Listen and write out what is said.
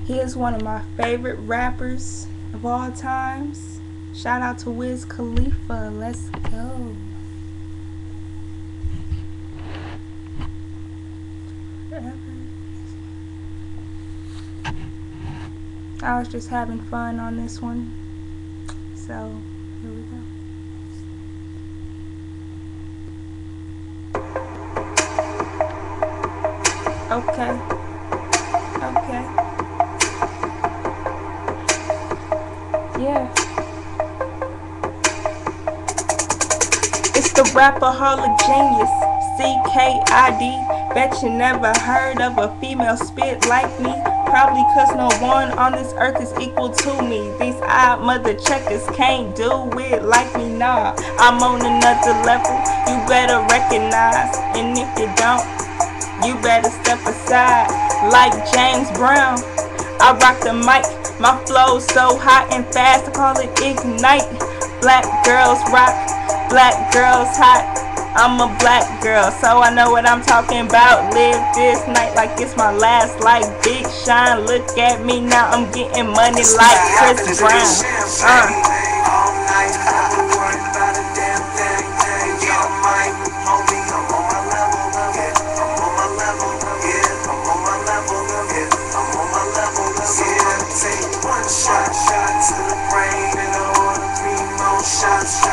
He is one of my favorite rappers of all times. Shout out to Wiz Khalifa. Let's go. I was just having fun on this one. So, here we go. Okay. Okay. Yeah. It's the Rapperaholic Genius, CKID. Bet you never heard of a female spit like me. Probably cause no one on this earth is equal to me. These odd mother checkers can't do it like me, nah. I'm on another level, you better recognize. And if you don't, you better step aside. Like James Brown, I rock the mic. My flow's so hot and fast, I call it Ignite. Black girls rock, black girls hot. I'm a black girl, so I know what I'm talking about. Live this night like it's my last, like Big Sean. Look at me now, I'm getting money like Chris Brown. All night, I'm worried about a damn thing. Yeah, I'm on my level, yeah. I'm on my level, yeah. I'm on my level, yeah. I'm on my level, yeah. Take one shot to the brain and I order 3 more shots.